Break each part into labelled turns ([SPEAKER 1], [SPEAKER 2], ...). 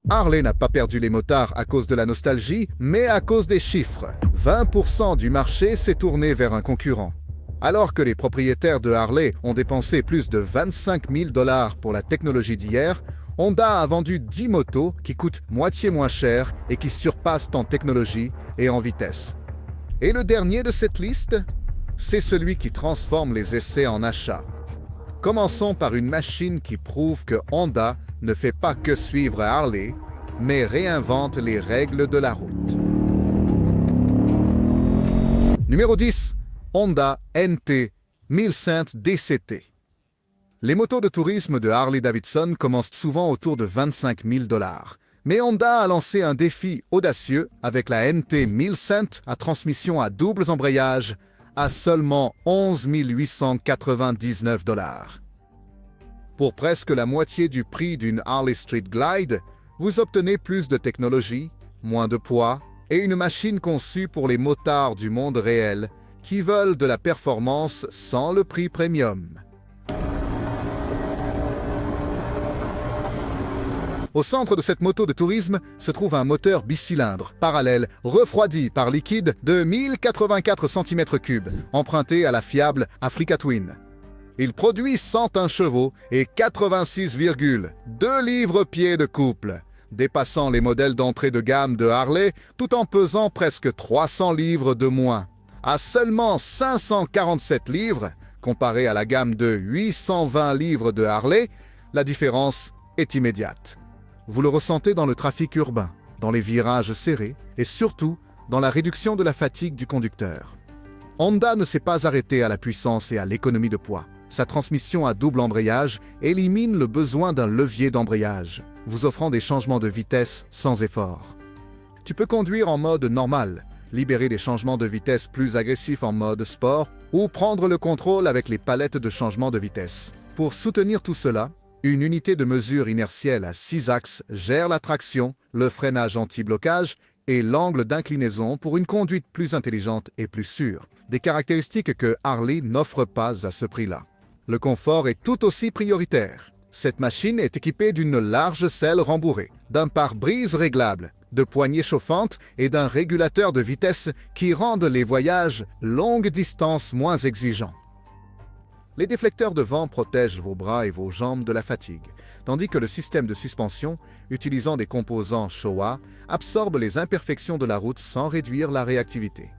[SPEAKER 1] Harley n'a pas perdu les motards à cause de la nostalgie, mais à cause des chiffres. 20% du marché s'est tourné vers un concurrent. Alors que les propriétaires de Harley ont dépensé plus de 25 000 $ pour la technologie d'hier, Honda a vendu 10 motos qui coûtent moitié moins cher et qui surpassent en technologie et en vitesse. Et le dernier de cette liste, c'est celui qui transforme les essais en achats. Commençons par une machine qui prouve que Honda ne fait pas que suivre Harley, mais réinvente les règles de la route. Numéro 10. Honda NT 1100 DCT. Les motos de tourisme de Harley-Davidson commencent souvent autour de 25 000 $. Mais Honda a lancé un défi audacieux avec la NT 1100 à transmission à doubles embrayages à seulement 11 899 $. Pour presque la moitié du prix d'une Harley Street Glide, vous obtenez plus de technologie, moins de poids et une machine conçue pour les motards du monde réel qui veulent de la performance sans le prix premium. Au centre de cette moto de tourisme se trouve un moteur bicylindre, parallèle, refroidi par liquide de 1084 cm3, emprunté à la fiable Africa Twin. Il produit 101 chevaux et 86,2 livres-pieds de couple, dépassant les modèles d'entrée de gamme de Harley tout en pesant presque 300 livres de moins. À seulement 547 livres, comparé à la gamme de 820 livres de Harley, la différence est immédiate. Vous le ressentez dans le trafic urbain, dans les virages serrés et surtout dans la réduction de la fatigue du conducteur. Honda ne s'est pas arrêté à la puissance et à l'économie de poids. Sa transmission à double embrayage élimine le besoin d'un levier d'embrayage, vous offrant des changements de vitesse sans effort. Tu peux conduire en mode normal, libérer des changements de vitesse plus agressifs en mode sport ou prendre le contrôle avec les palettes de changement de vitesse. Pour soutenir tout cela, une unité de mesure inertielle à 6 axes gère la traction, le freinage anti-blocage et l'angle d'inclinaison pour une conduite plus intelligente et plus sûre, des caractéristiques que Harley n'offre pas à ce prix-là. Le confort est tout aussi prioritaire. Cette machine est équipée d'une large selle rembourrée, d'un pare-brise réglable, de poignées chauffantes et d'un régulateur de vitesse qui rendent les voyages longue distance moins exigeants. Les déflecteurs de vent protègent vos bras et vos jambes de la fatigue, tandis que le système de suspension, utilisant des composants Showa, absorbe les imperfections de la route sans réduire la réactivité.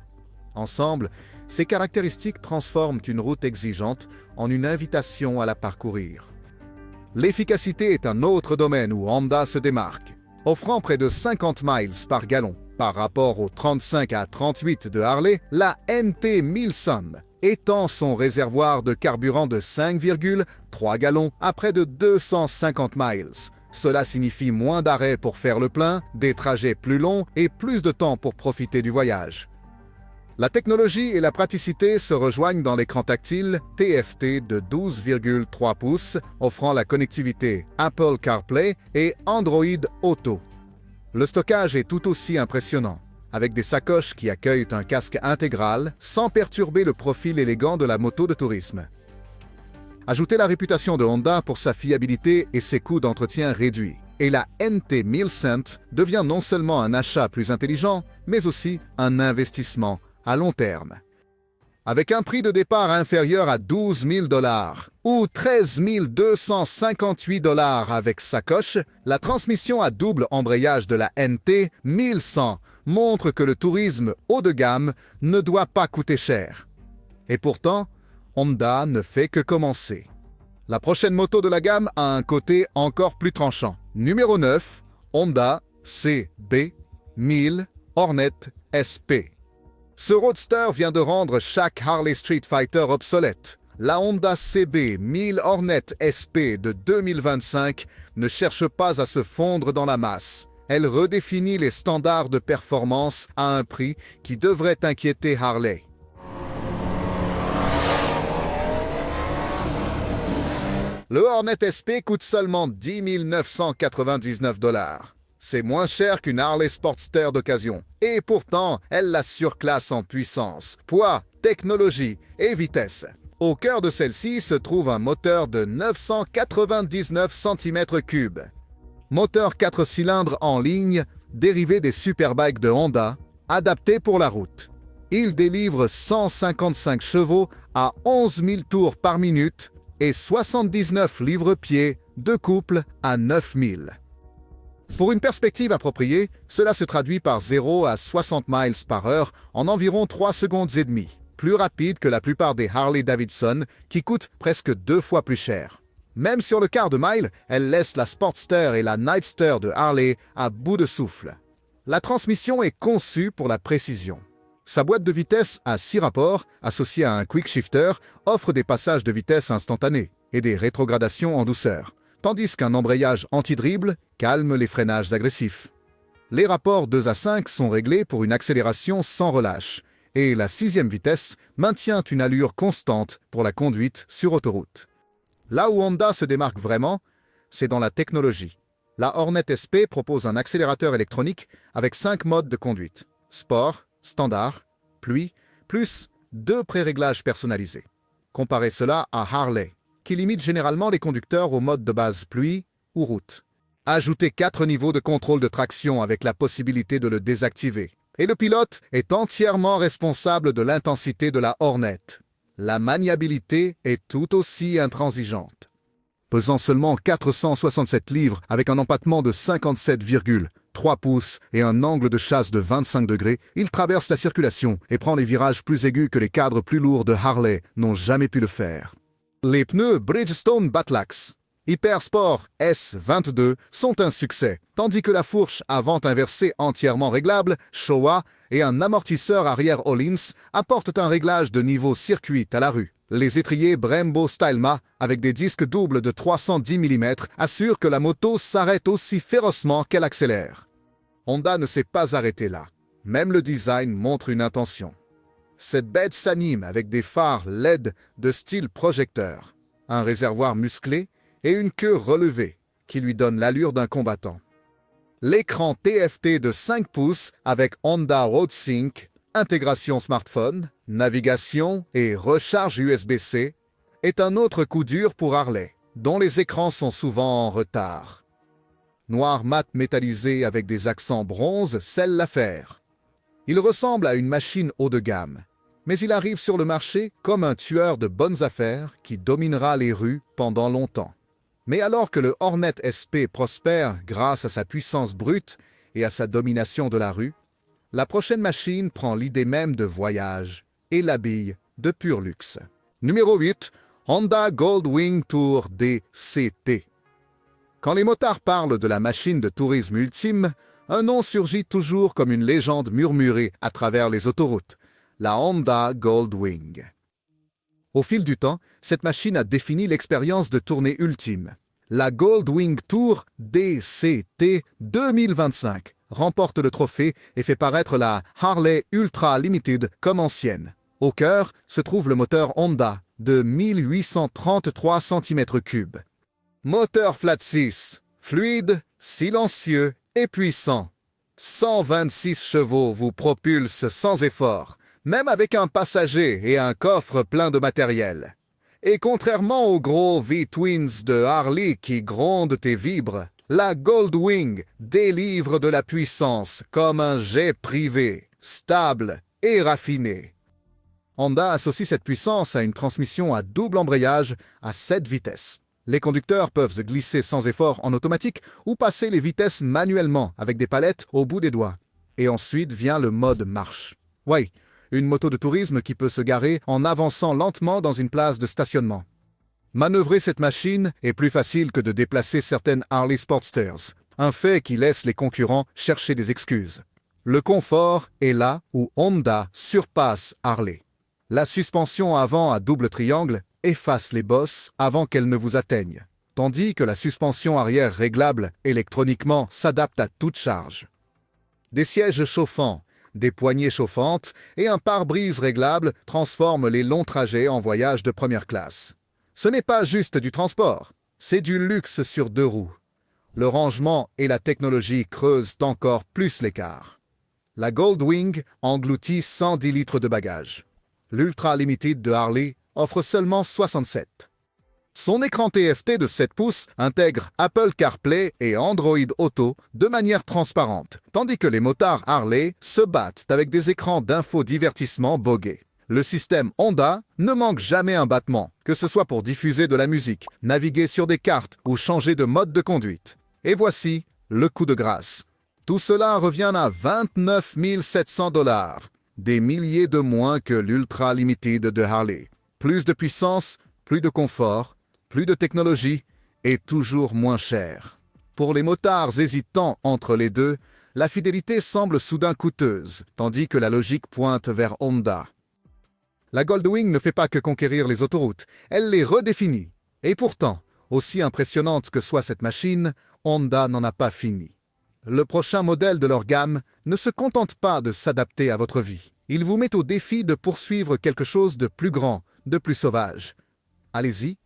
[SPEAKER 1] Ensemble, ces caractéristiques transforment une route exigeante en une invitation à la parcourir. L'efficacité est un autre domaine où Honda se démarque, offrant près de 50 miles par gallon. Par rapport aux 35 à 38 de Harley, la NT 1100 étend son réservoir de carburant de 5,3 gallons à près de 250 miles. Cela signifie moins d'arrêts pour faire le plein, des trajets plus longs et plus de temps pour profiter du voyage. La technologie et la praticité se rejoignent dans l'écran tactile TFT de 12,3 pouces, offrant la connectivité Apple CarPlay et Android Auto. Le stockage est tout aussi impressionnant, avec des sacoches qui accueillent un casque intégral sans perturber le profil élégant de la moto de tourisme. Ajoutez la réputation de Honda pour sa fiabilité et ses coûts d'entretien réduits. Et la NT 1100 devient non seulement un achat plus intelligent, mais aussi un investissement à long terme. Avec un prix de départ inférieur à 12 000 $ ou 13 258 $ avec sacoche, la transmission à double embrayage de la NT 1100 montre que le tourisme haut de gamme ne doit pas coûter cher. Et pourtant, Honda ne fait que commencer. La prochaine moto de la gamme a un côté encore plus tranchant. Numéro 9, Honda CB 1000 Hornet SP. Ce roadster vient de rendre chaque Harley Street Fighter obsolète. La Honda CB 1000 Hornet SP de 2025 ne cherche pas à se fondre dans la masse. Elle redéfinit les standards de performance à un prix qui devrait inquiéter Harley. Le Hornet SP coûte seulement 10 999 $. C'est moins cher qu'une Harley Sportster d'occasion. Et pourtant, elle la surclasse en puissance, poids, technologie et vitesse. Au cœur de celle-ci se trouve un moteur de 999 cm3. Moteur 4 cylindres en ligne, dérivé des superbikes de Honda, adapté pour la route. Il délivre 155 chevaux à 11 000 tours par minute et 79 livres-pieds de couple à 9 000. Pour une perspective appropriée, cela se traduit par 0 à 60 miles par heure en environ 3 secondes et demie, plus rapide que la plupart des Harley-Davidson qui coûtent presque 2 fois plus cher. Même sur le quart de mile, elle laisse la Sportster et la Nightster de Harley à bout de souffle. La transmission est conçue pour la précision. Sa boîte de vitesse à 6 rapports, associée à un quick shifter, offre des passages de vitesse instantanés et des rétrogradations en douceur, tandis qu'un embrayage anti-dribble calme les freinages agressifs. Les rapports 2 à 5 sont réglés pour une accélération sans relâche, et la 6e vitesse maintient une allure constante pour la conduite sur autoroute. Là où Honda se démarque vraiment, c'est dans la technologie. La Hornet SP propose un accélérateur électronique avec 5 modes de conduite: sport, standard, pluie, plus 2 pré-réglages personnalisés. Comparez cela à Harley, qui limite généralement les conducteurs au mode de base pluie ou route. Ajoutez 4 niveaux de contrôle de traction avec la possibilité de le désactiver. Et le pilote est entièrement responsable de l'intensité de la Hornet. La maniabilité est tout aussi intransigeante. Pesant seulement 467 livres avec un empattement de 57,3 pouces et un angle de chasse de 25 degrés, il traverse la circulation et prend les virages plus aigus que les cadres plus lourds de Harley n'ont jamais pu le faire. Les pneus Bridgestone Batlax Hypersport S22 sont un succès, tandis que la fourche avant inversée entièrement réglable, Showa, et un amortisseur arrière Öhlins apportent un réglage de niveau circuit à la rue. Les étriers Brembo Stylema, avec des disques doubles de 310 mm, assurent que la moto s'arrête aussi férocement qu'elle accélère. Honda ne s'est pas arrêté là. Même le design montre une intention. Cette bête s'anime avec des phares LED de style projecteur, un réservoir musclé et une queue relevée qui lui donne l'allure d'un combattant. L'écran TFT de 5 pouces avec Honda RoadSync, intégration smartphone, navigation et recharge USB-C est un autre coup dur pour Harley, dont les écrans sont souvent en retard. Noir mat métallisé avec des accents bronze scelle l'affaire. Il ressemble à une machine haut de gamme, mais il arrive sur le marché comme un tueur de bonnes affaires qui dominera les rues pendant longtemps. Mais alors que le Hornet SP prospère grâce à sa puissance brute et à sa domination de la rue, la prochaine machine prend l'idée même de voyage et l'habille de pur luxe. Numéro 8. Honda Goldwing Tour DCT. Quand les motards parlent de la machine de tourisme ultime, un nom surgit toujours comme une légende murmurée à travers les autoroutes, la Honda Goldwing. Au fil du temps, cette machine a défini l'expérience de tournée ultime. La Goldwing Tour DCT 2025 remporte le trophée et fait paraître la Harley Ultra Limited comme ancienne. Au cœur se trouve le moteur Honda de 1833 cm3. Moteur flat 6, fluide, silencieux et puissant. 126 chevaux vous propulsent sans effort, même avec un passager et un coffre plein de matériel. Et contrairement aux gros V-Twins de Harley qui grondent et vibrent, la Goldwing délivre de la puissance comme un jet privé, stable et raffiné. Honda associe cette puissance à une transmission à double embrayage à 7 vitesses. Les conducteurs peuvent se glisser sans effort en automatique ou passer les vitesses manuellement avec des palettes au bout des doigts. Et ensuite vient le mode marche. Oui, une moto de tourisme qui peut se garer en avançant lentement dans une place de stationnement. Manœuvrer cette machine est plus facile que de déplacer certaines Harley Sportsters, un fait qui laisse les concurrents chercher des excuses. Le confort est là où Honda surpasse Harley. La suspension avant à double triangle efface les bosses avant qu'elles ne vous atteignent, tandis que la suspension arrière réglable électroniquement s'adapte à toute charge. Des sièges chauffants, des poignées chauffantes et un pare-brise réglable transforment les longs trajets en voyage de première classe. Ce n'est pas juste du transport, c'est du luxe sur 2 roues. Le rangement et la technologie creusent encore plus l'écart. La Goldwing engloutit 110 litres de bagages. L'Ultra Limited de Harley offre seulement 67. Son écran TFT de 7 pouces intègre Apple CarPlay et Android Auto de manière transparente, tandis que les motards Harley se battent avec des écrans d'infodivertissement bogués. Le système Honda ne manque jamais un battement, que ce soit pour diffuser de la musique, naviguer sur des cartes ou changer de mode de conduite. Et voici le coup de grâce. Tout cela revient à 29 700 $, des milliers de moins que l'Ultra Limited de Harley. Plus de puissance, plus de confort, plus de technologie et toujours moins cher. Pour les motards hésitant entre les deux, la fidélité semble soudain coûteuse, tandis que la logique pointe vers Honda. La Goldwing ne fait pas que conquérir les autoroutes, elle les redéfinit. Et pourtant, aussi impressionnante que soit cette machine, Honda n'en a pas fini. Le prochain modèle de leur gamme ne se contente pas de s'adapter à votre vie. Il vous met au défi de poursuivre quelque chose de plus grand, de plus sauvage. Allez-y.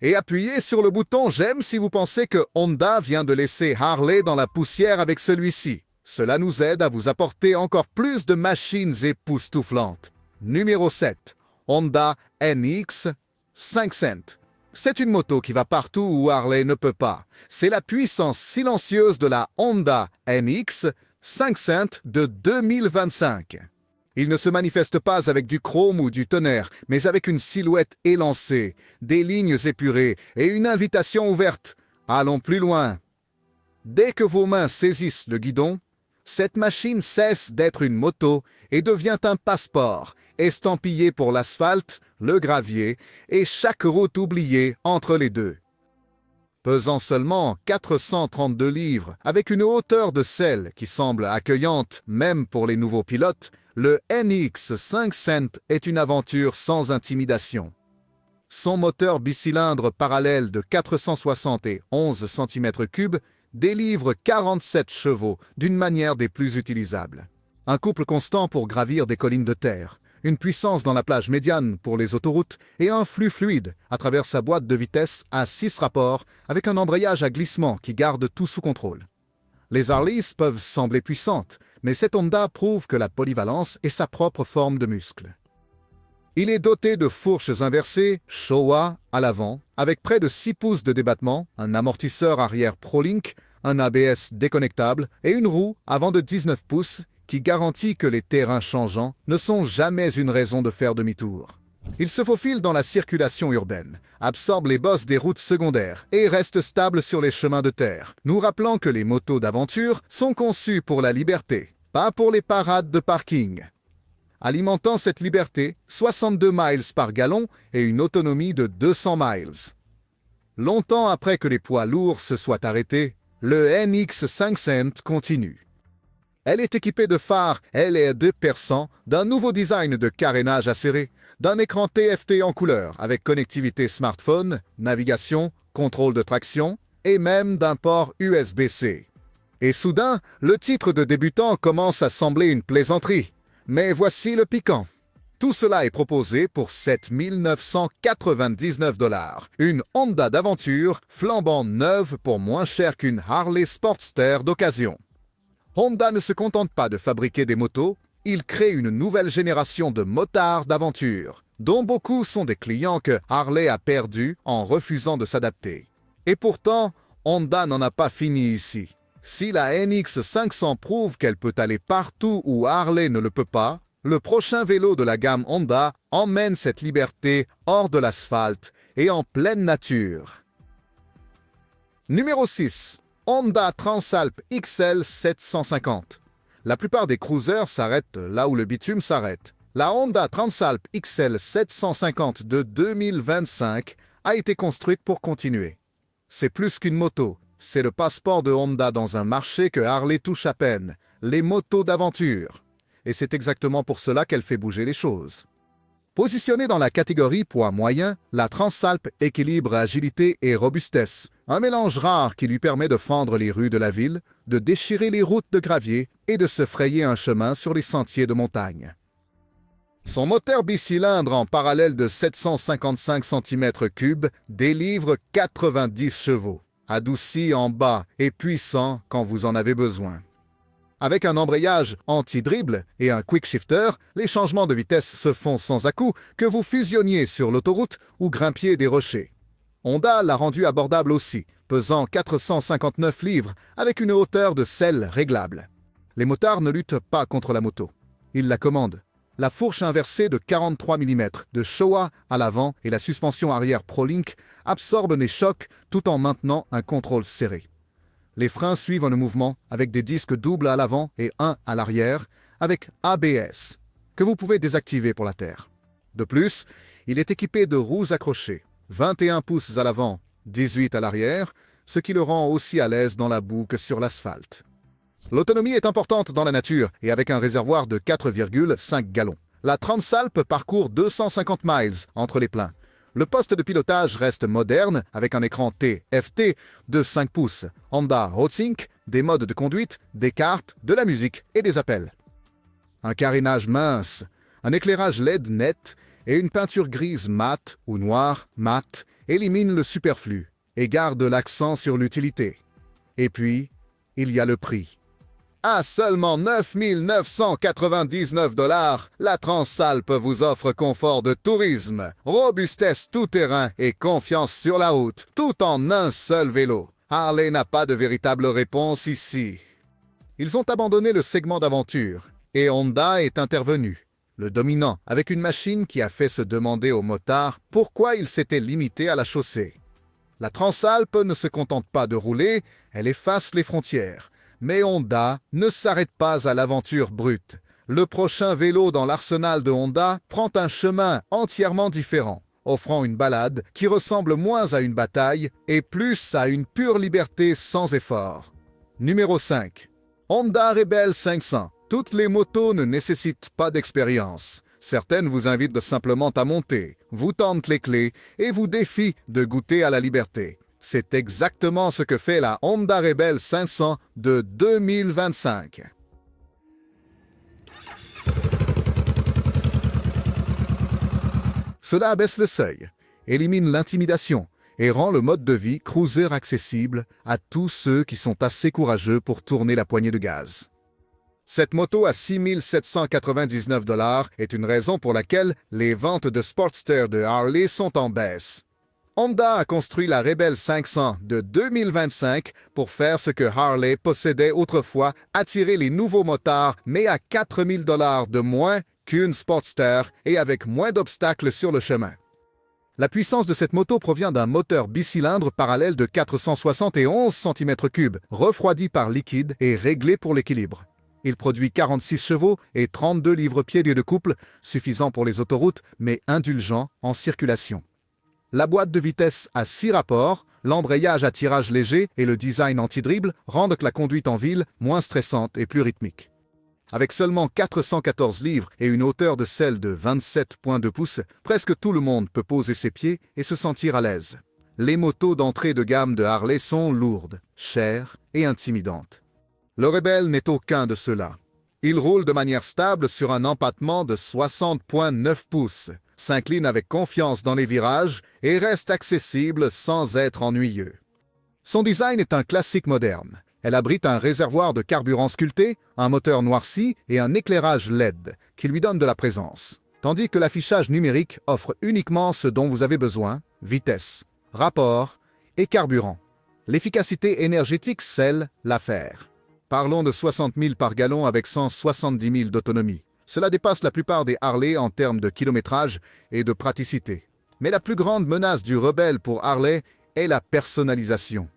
[SPEAKER 1] Et appuyez sur le bouton j'aime si vous pensez que Honda vient de laisser Harley dans la poussière avec celui-ci. Cela nous aide à vous apporter encore plus de machines époustouflantes. Numéro 7. Honda NX 500. C'est une moto qui va partout où Harley ne peut pas. C'est la puissance silencieuse de la Honda NX 500 de 2025. Il ne se manifeste pas avec du chrome ou du tonnerre, mais avec une silhouette élancée, des lignes épurées et une invitation ouverte. Allons plus loin. Dès que vos mains saisissent le guidon, cette machine cesse d'être une moto et devient un passeport, estampillé pour l'asphalte, le gravier et chaque route oubliée entre les deux. Pesant seulement 432 livres, avec une hauteur de selle qui semble accueillante même pour les nouveaux pilotes, le NX 500 est une aventure sans intimidation. Son moteur bicylindre parallèle de 471 cm3 délivre 47 chevaux d'une manière des plus utilisables. Un couple constant pour gravir des collines de terre, une puissance dans la plage médiane pour les autoroutes et un flux fluide à travers sa boîte de vitesse à 6 rapports avec un embrayage à glissement qui garde tout sous contrôle. Les Harleys peuvent sembler puissantes, mais cette Honda prouve que la polyvalence est sa propre forme de muscle. Il est doté de fourches inversées Showa à l'avant, avec près de 6 pouces de débattement, un amortisseur arrière ProLink, un ABS déconnectable et une roue avant de 19 pouces qui garantit que les terrains changeants ne sont jamais une raison de faire demi-tour. Il se faufile dans la circulation urbaine, absorbe les bosses des routes secondaires et reste stable sur les chemins de terre, nous rappelant que les motos d'aventure sont conçues pour la liberté, pas pour les parades de parking. Alimentant cette liberté, 62 miles par gallon et une autonomie de 200 miles. Longtemps après que les poids lourds se soient arrêtés, le NX 500 continue. Elle est équipée de phares LED perçants, d'un nouveau design de carénage acéré, d'un écran TFT en couleur avec connectivité smartphone, navigation, contrôle de traction et même d'un port USB-C. Et soudain, le titre de débutant commence à sembler une plaisanterie. Mais voici le piquant. Tout cela est proposé pour 7 999 $. Une Honda d'aventure flambant neuve pour moins cher qu'une Harley Sportster d'occasion. Honda ne se contente pas de fabriquer des motos, il crée une nouvelle génération de motards d'aventure, dont beaucoup sont des clients que Harley a perdus en refusant de s'adapter. Et pourtant, Honda n'en a pas fini ici. Si la NX 500 prouve qu'elle peut aller partout où Harley ne le peut pas, le prochain vélo de la gamme Honda emmène cette liberté hors de l'asphalte et en pleine nature. Numéro 6. Honda Transalp XL 750. La plupart des cruisers s'arrêtent là où le bitume s'arrête. La Honda Transalp XL 750 de 2025 a été construite pour continuer. C'est plus qu'une moto, c'est le passeport de Honda dans un marché que Harley touche à peine, les motos d'aventure. Et c'est exactement pour cela qu'elle fait bouger les choses. Positionnée dans la catégorie poids moyen, la Transalp équilibre agilité et robustesse, un mélange rare qui lui permet de fendre les rues de la ville, de déchirer les routes de gravier et de se frayer un chemin sur les sentiers de montagne. Son moteur bicylindre en parallèle de 755 cm3 délivre 90 chevaux, adouci en bas et puissant quand vous en avez besoin. Avec un embrayage anti-dribble et un quick shifter, les changements de vitesse se font sans à-coups que vous fusionniez sur l'autoroute ou grimpiez des rochers. Honda l'a rendu abordable aussi, pesant 459 livres avec une hauteur de selle réglable. Les motards ne luttent pas contre la moto. Ils la commandent. La fourche inversée de 43 mm de Showa à l'avant et la suspension arrière ProLink absorbent les chocs tout en maintenant un contrôle serré. Les freins suivent le mouvement avec des disques doubles à l'avant et un à l'arrière avec ABS, que vous pouvez désactiver pour la terre. De plus, il est équipé de roues accrochées, 21 pouces à l'avant, 18 à l'arrière, ce qui le rend aussi à l'aise dans la boue que sur l'asphalte. L'autonomie est importante dans la nature et avec un réservoir de 4,5 gallons. La Transalp parcourt 250 miles entre les pleins. Le poste de pilotage reste moderne avec un écran TFT de 5 pouces, Honda HotSync, des modes de conduite, des cartes, de la musique et des appels. Un carénage mince, un éclairage LED net et une peinture grise mat ou noire mat éliminent le superflu et gardent l'accent sur l'utilité. Et puis, il y a le prix. À seulement 9 999 $, la Transalp vous offre confort de tourisme, robustesse tout-terrain et confiance sur la route, tout en un seul vélo. Harley n'a pas de véritable réponse ici. Ils ont abandonné le segment d'aventure et Honda est intervenu, le dominant, avec une machine qui a fait se demander aux motards pourquoi ils s'étaient limités à la chaussée. La Transalp ne se contente pas de rouler, elle efface les frontières. Mais Honda ne s'arrête pas à l'aventure brute. Le prochain vélo dans l'arsenal de Honda prend un chemin entièrement différent, offrant une balade qui ressemble moins à une bataille et plus à une pure liberté sans effort. Numéro 5. Honda Rebel 500. Toutes les motos ne nécessitent pas d'expérience. Certaines vous invitent simplement à monter, vous tendent les clés et vous défient de goûter à la liberté. C'est exactement ce que fait la Honda Rebel 500 de 2025. Cela abaisse le seuil, élimine l'intimidation et rend le mode de vie cruiser accessible à tous ceux qui sont assez courageux pour tourner la poignée de gaz. Cette moto à 6 799 $ est une raison pour laquelle les ventes de Sportster de Harley sont en baisse. Honda a construit la Rebel 500 de 2025 pour faire ce que Harley possédait autrefois, attirer les nouveaux motards, mais à 4 000 $ de moins qu'une Sportster et avec moins d'obstacles sur le chemin. La puissance de cette moto provient d'un moteur bicylindre parallèle de 471 cm3, refroidi par liquide et réglé pour l'équilibre. Il produit 46 chevaux et 32 livres-pieds de couple, suffisant pour les autoroutes, mais indulgent en circulation. La boîte de vitesse à 6 rapports, l'embrayage à tirage léger et le design anti-dribble rendent la conduite en ville moins stressante et plus rythmique. Avec seulement 414 livres et une hauteur de selle de 27,2 pouces, presque tout le monde peut poser ses pieds et se sentir à l'aise. Les motos d'entrée de gamme de Harley sont lourdes, chères et intimidantes. Le Rebel n'est aucun de ceux-là. Il roule de manière stable sur un empattement de 60,9 pouces, s'incline avec confiance dans les virages et reste accessible sans être ennuyeux. Son design est un classique moderne. Elle abrite un réservoir de carburant sculpté, un moteur noirci et un éclairage LED qui lui donne de la présence. Tandis que l'affichage numérique offre uniquement ce dont vous avez besoin, vitesse, rapport et carburant. L'efficacité énergétique scelle l'affaire. Parlons de 60 000 par gallon avec 170 000 d'autonomie. Cela dépasse la plupart des Harley en termes de kilométrage et de praticité. Mais la plus grande menace du Rebel pour Harley est la personnalisation.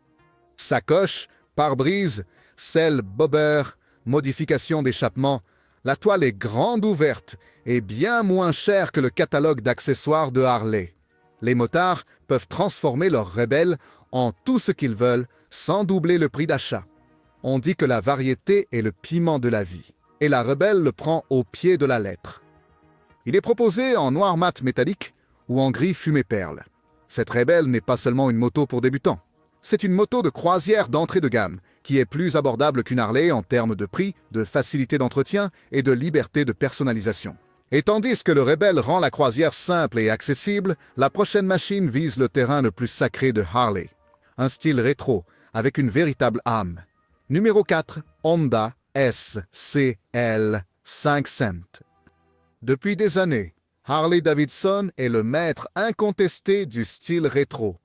[SPEAKER 1] Sacoche, pare-brise, selle bobber, modification d'échappement, la toile est grande ouverte et bien moins chère que le catalogue d'accessoires de Harley. Les motards peuvent transformer leur Rebel en tout ce qu'ils veulent sans doubler le prix d'achat. On dit que la variété est le piment de la vie. Et la Rebel le prend au pied de la lettre. Il est proposé en noir mat métallique ou en gris fumé perle. Cette Rebel n'est pas seulement une moto pour débutants. C'est une moto de croisière d'entrée de gamme qui est plus abordable qu'une Harley en termes de prix, de facilité d'entretien et de liberté de personnalisation. Et tandis que le Rebel rend la croisière simple et accessible, la prochaine machine vise le terrain le plus sacré de Harley. Un style rétro avec une véritable âme. Numéro 4, Honda SCL 500. Depuis des années, Harley-Davidson est le maître incontesté du style rétro.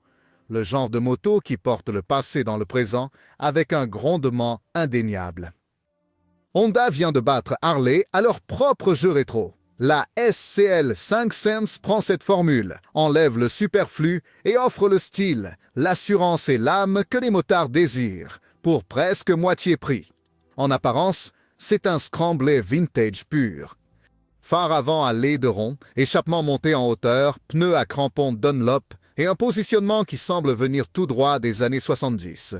[SPEAKER 1] le genre de moto qui porte le passé dans le présent avec un grondement indéniable. Honda vient de battre Harley à leur propre jeu rétro. La SCL 5 Sense prend cette formule, enlève le superflu et offre le style, l'assurance et l'âme que les motards désirent, pour presque moitié prix. En apparence, c'est un scramblé vintage pur. Phare avant à l'aileron, échappement monté en hauteur, pneus à crampons Dunlop et un positionnement qui semble venir tout droit des années 70.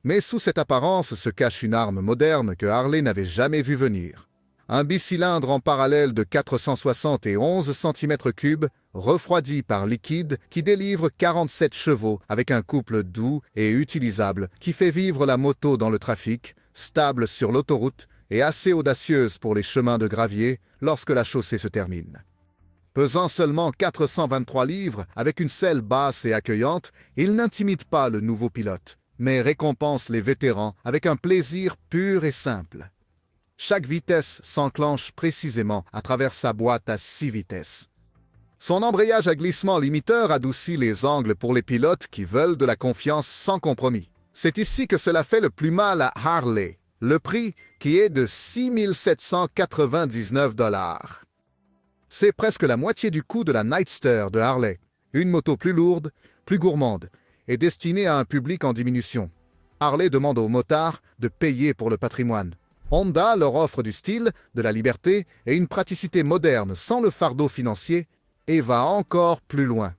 [SPEAKER 1] Mais sous cette apparence se cache une arme moderne que Harley n'avait jamais vue venir. Un bicylindre en parallèle de 471 cm3, refroidi par liquide, qui délivre 47 chevaux avec un couple doux et utilisable qui fait vivre la moto dans le trafic, stable sur l'autoroute et assez audacieuse pour les chemins de gravier lorsque la chaussée se termine. Pesant seulement 423 livres, avec une selle basse et accueillante, il n'intimide pas le nouveau pilote, mais récompense les vétérans avec un plaisir pur et simple. Chaque vitesse s'enclenche précisément à travers sa boîte à 6 vitesses. Son embrayage à glissement limiteur adoucit les angles pour les pilotes qui veulent de la confiance sans compromis. C'est ici que cela fait le plus mal à Harley, le prix qui est de 6 799 $. C'est presque la moitié du coût de la Nightster de Harley, une moto plus lourde, plus gourmande et destinée à un public en diminution. Harley demande aux motards de payer pour le patrimoine. Honda leur offre du style, de la liberté et une praticité moderne sans le fardeau financier et va encore plus loin.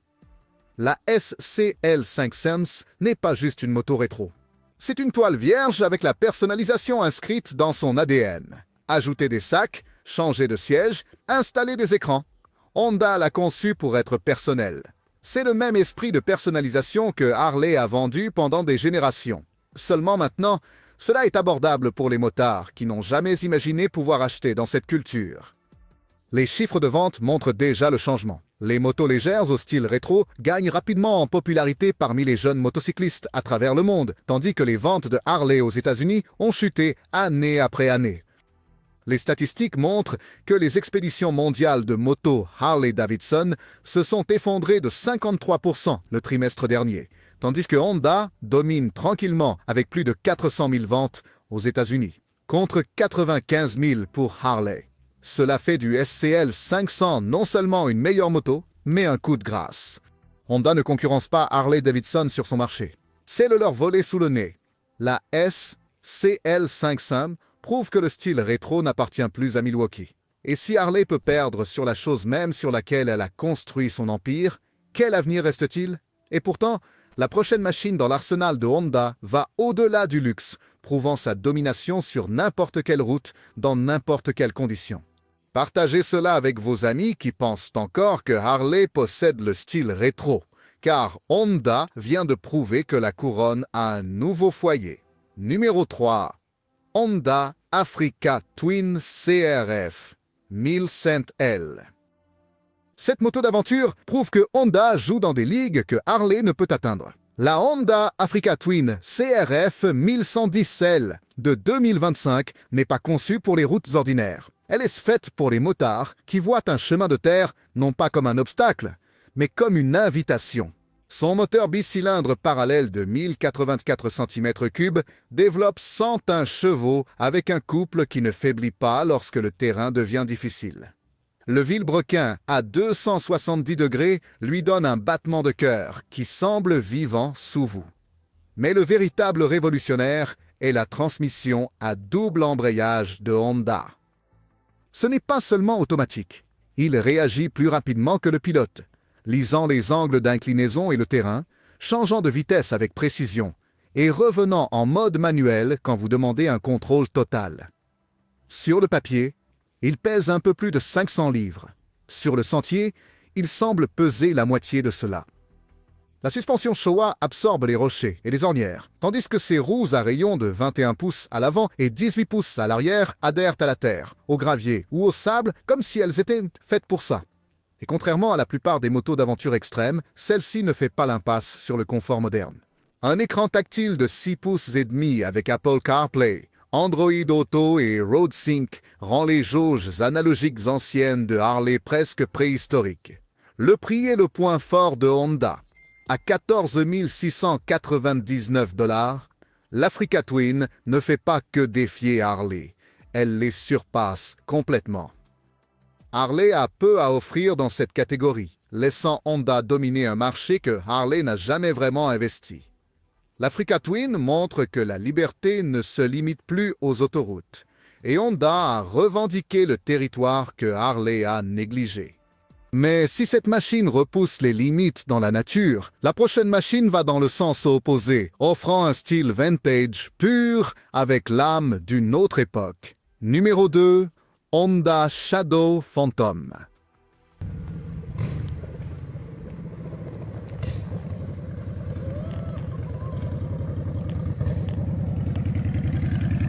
[SPEAKER 1] La SCL 5 Sense n'est pas juste une moto rétro. C'est une toile vierge avec la personnalisation inscrite dans son ADN. Ajouter des sacs, changer de siège, installer des écrans. Honda l'a conçu pour être personnel. C'est le même esprit de personnalisation que Harley a vendu pendant des générations. Seulement maintenant, cela est abordable pour les motards qui n'ont jamais imaginé pouvoir acheter dans cette culture. Les chiffres de vente montrent déjà le changement. Les motos légères au style rétro gagnent rapidement en popularité parmi les jeunes motocyclistes à travers le monde, tandis que les ventes de Harley aux États-Unis ont chuté année après année. Les statistiques montrent que les expéditions mondiales de motos Harley-Davidson se sont effondrées de 53% le trimestre dernier, tandis que Honda domine tranquillement avec plus de 400 000 ventes aux États-Unis, contre 95 000 pour Harley. Cela fait du SCL 500 non seulement une meilleure moto, mais un coup de grâce. Honda ne concurrence pas Harley-Davidson sur son marché. C'est le leur voler sous le nez. La SCL 500 prouve que le style rétro n'appartient plus à Milwaukee. Et si Harley peut perdre sur la chose même sur laquelle elle a construit son empire, quel avenir reste-t-il? Et pourtant, la prochaine machine dans l'arsenal de Honda va au-delà du luxe, prouvant sa domination sur n'importe quelle route, dans n'importe quelle condition. Partagez cela avec vos amis qui pensent encore que Harley possède le style rétro, car Honda vient de prouver que la couronne a un nouveau foyer. Numéro 3. Honda Africa Twin CRF 1100L. Cette moto d'aventure prouve que Honda joue dans des ligues que Harley ne peut atteindre. La Honda Africa Twin CRF 1110L de 2025 n'est pas conçue pour les routes ordinaires. Elle est faite pour les motards qui voient un chemin de terre non pas comme un obstacle, mais comme une invitation. Son moteur bicylindre parallèle de 1084 cm3 développe 101 chevaux avec un couple qui ne faiblit pas lorsque le terrain devient difficile. Le vilebrequin à 270 degrés lui donne un battement de cœur qui semble vivant sous vous. Mais le véritable révolutionnaire est la transmission à double embrayage de Honda. Ce n'est pas seulement automatique. Il réagit plus rapidement que le pilote, lisant les angles d'inclinaison et le terrain, changeant de vitesse avec précision et revenant en mode manuel quand vous demandez un contrôle total. Sur le papier, il pèse un peu plus de 500 livres. Sur le sentier, il semble peser la moitié de cela. La suspension Showa absorbe les rochers et les ornières, tandis que ses roues à rayons de 21 pouces à l'avant et 18 pouces à l'arrière adhèrent à la terre, au gravier ou au sable comme si elles étaient faites pour ça. Et contrairement à la plupart des motos d'aventure extrême, celle-ci ne fait pas l'impasse sur le confort moderne. Un écran tactile de 6 pouces et demi avec Apple CarPlay, Android Auto et RoadSync rend les jauges analogiques anciennes de Harley presque préhistoriques. Le prix est le point fort de Honda. À 14 699 $, l'Africa Twin ne fait pas que défier Harley, elle les surpasse complètement. Harley a peu à offrir dans cette catégorie, laissant Honda dominer un marché que Harley n'a jamais vraiment investi. L'Africa Twin montre que la liberté ne se limite plus aux autoroutes, et Honda a revendiqué le territoire que Harley a négligé. Mais si cette machine repousse les limites dans la nature, la prochaine machine va dans le sens opposé, offrant un style vintage pur avec l'âme d'une autre époque. Numéro 2, Honda Shadow Phantom.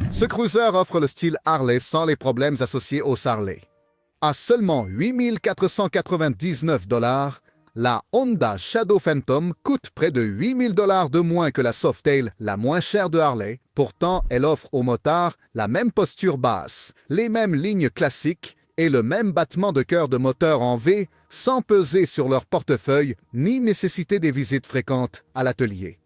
[SPEAKER 1] Ce cruiser offre le style Harley sans les problèmes associés au Harley. À seulement 8 499 $, la Honda Shadow Phantom coûte près de 8 000 $ de moins que la Softail, la moins chère de Harley. Pourtant, elle offre au motard la même posture basse, les mêmes lignes classiques et le même battement de cœur de moteur en V sans peser sur leur portefeuille ni nécessiter des visites fréquentes à l'atelier.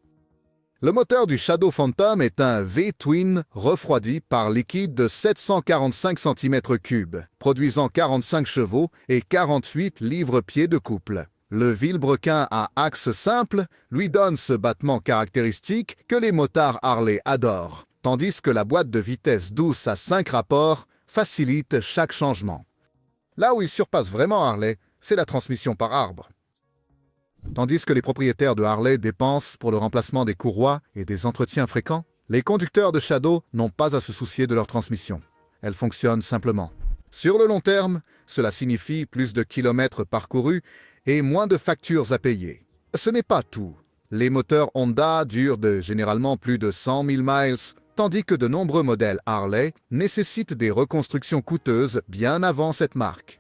[SPEAKER 1] Le moteur du Shadow Phantom est un V-twin refroidi par liquide de 745 cm3, produisant 45 chevaux et 48 livres-pieds de couple. Le vilebrequin à axe simple lui donne ce battement caractéristique que les motards Harley adorent, tandis que la boîte de vitesse douce à 5 rapports facilite chaque changement. Là où il surpasse vraiment Harley, c'est la transmission par arbre. Tandis que les propriétaires de Harley dépensent pour le remplacement des courroies et des entretiens fréquents, les conducteurs de Shadow n'ont pas à se soucier de leur transmission. Elle fonctionne simplement. Sur le long terme, cela signifie plus de kilomètres parcourus et moins de factures à payer. Ce n'est pas tout. Les moteurs Honda durent généralement plus de 100 000 miles, tandis que de nombreux modèles Harley nécessitent des reconstructions coûteuses bien avant cette marque.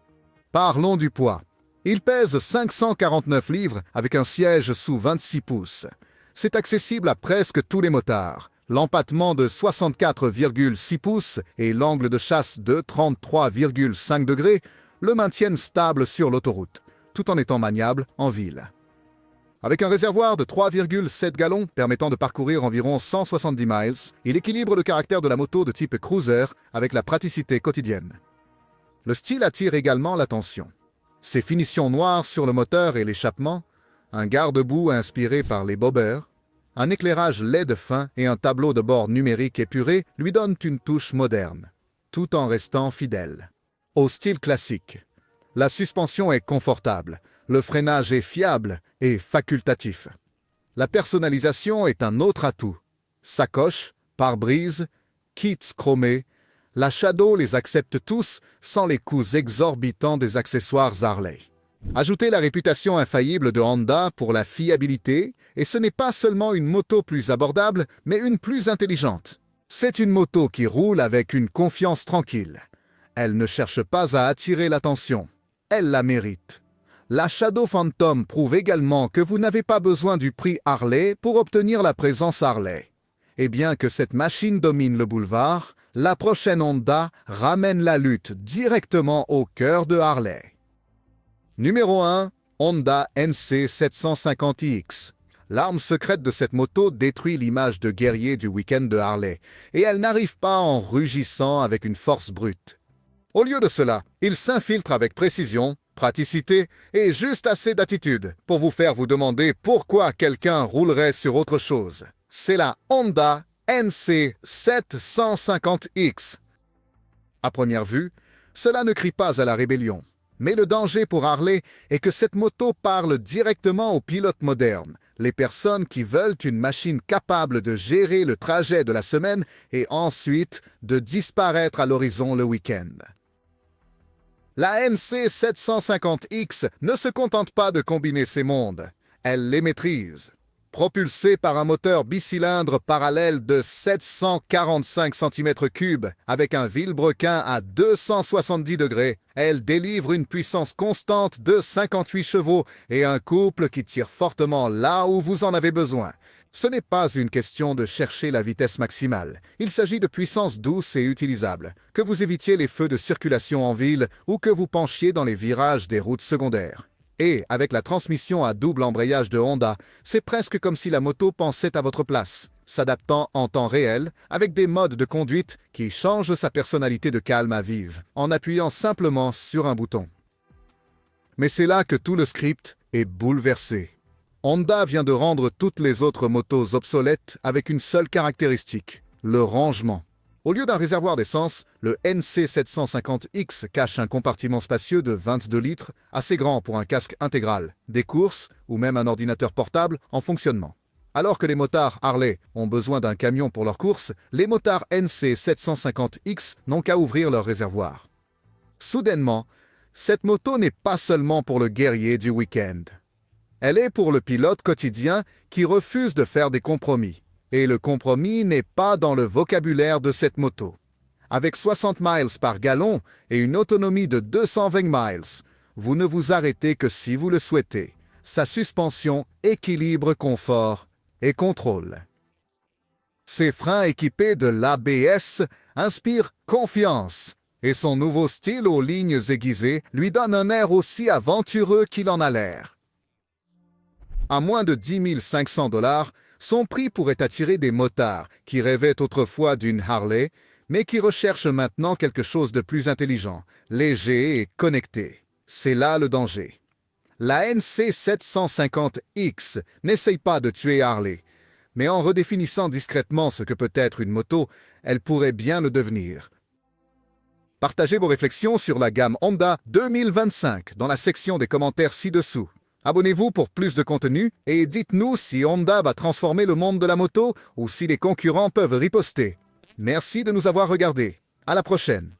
[SPEAKER 1] Parlons du poids. Il pèse 549 livres avec un siège sous 26 pouces. C'est accessible à presque tous les motards. L'empattement de 64,6 pouces et l'angle de chasse de 33,5 degrés le maintiennent stable sur l'autoroute, tout en étant maniable en ville. Avec un réservoir de 3,7 gallons permettant de parcourir environ 170 miles, il équilibre le caractère de la moto de type cruiser avec la praticité quotidienne. Le style attire également l'attention. Ses finitions noires sur le moteur et l'échappement, un garde-boue inspiré par les bobbers, un éclairage LED fin et un tableau de bord numérique épuré lui donnent une touche moderne, tout en restant fidèle. Au style classique, la suspension est confortable, le freinage est fiable et facultatif. La personnalisation est un autre atout. Sacoche, pare-brise, kits chromés, la Shadow les accepte tous sans les coûts exorbitants des accessoires Harley. Ajoutez la réputation infaillible de Honda pour la fiabilité, et ce n'est pas seulement une moto plus abordable, mais une plus intelligente. C'est une moto qui roule avec une confiance tranquille. Elle ne cherche pas à attirer l'attention. Elle la mérite. La Shadow Phantom prouve également que vous n'avez pas besoin du prix Harley pour obtenir la présence Harley. Et bien que cette machine domine le boulevard, la prochaine Honda ramène la lutte directement au cœur de Harley. Numéro 1, Honda NC 750X. L'arme secrète de cette moto détruit l'image de guerrier du week-end de Harley, et elle n'arrive pas en rugissant avec une force brute. Au lieu de cela, il s'infiltre avec précision, praticité et juste assez d'attitude pour vous faire vous demander pourquoi quelqu'un roulerait sur autre chose. C'est la Honda NC 750X. À première vue, cela ne crie pas à la rébellion. Mais le danger pour Harley est que cette moto parle directement aux pilotes modernes, les personnes qui veulent une machine capable de gérer le trajet de la semaine et ensuite de disparaître à l'horizon le week-end. La NC 750X ne se contente pas de combiner ces mondes, elle les maîtrise. Propulsée par un moteur bicylindre parallèle de 745 cm3 avec un vilebrequin à 270 degrés, elle délivre une puissance constante de 58 chevaux et un couple qui tire fortement là où vous en avez besoin. Ce n'est pas une question de chercher la vitesse maximale. Il s'agit de puissance douce et utilisable, que vous évitiez les feux de circulation en ville ou que vous penchiez dans les virages des routes secondaires. Et avec la transmission à double embrayage de Honda, c'est presque comme si la moto pensait à votre place, s'adaptant en temps réel avec des modes de conduite qui changent sa personnalité de calme à vive, en appuyant simplement sur un bouton. Mais c'est là que tout le script est bouleversé. Honda vient de rendre toutes les autres motos obsolètes avec une seule caractéristique, le rangement. Au lieu d'un réservoir d'essence, le NC750X cache un compartiment spacieux de 22 litres, assez grand pour un casque intégral, des courses ou même un ordinateur portable en fonctionnement. Alors que les motards Harley ont besoin d'un camion pour leurs courses, les motards NC750X n'ont qu'à ouvrir leur réservoir. Soudainement, cette moto n'est pas seulement pour le guerrier du week-end. Elle est pour le pilote quotidien qui refuse de faire des compromis. Et le compromis n'est pas dans le vocabulaire de cette moto. Avec 60 miles par gallon et une autonomie de 220 miles, vous ne vous arrêtez que si vous le souhaitez. Sa suspension, équilibre, confort et contrôle. Ses freins équipés de l'ABS inspirent confiance. Et son nouveau style aux lignes aiguisées lui donne un air aussi aventureux qu'il en a l'air. À moins de 10 500 $, son prix pourrait attirer des motards qui rêvaient autrefois d'une Harley, mais qui recherchent maintenant quelque chose de plus intelligent, léger et connecté. C'est là le danger. La NC750X n'essaye pas de tuer Harley, mais en redéfinissant discrètement ce que peut être une moto, elle pourrait bien le devenir. Partagez vos réflexions sur la gamme Honda 2025 dans la section des commentaires ci-dessous. Abonnez-vous pour plus de contenu et dites-nous si Honda va transformer le monde de la moto ou si les concurrents peuvent riposter. Merci de nous avoir regardés. À la prochaine.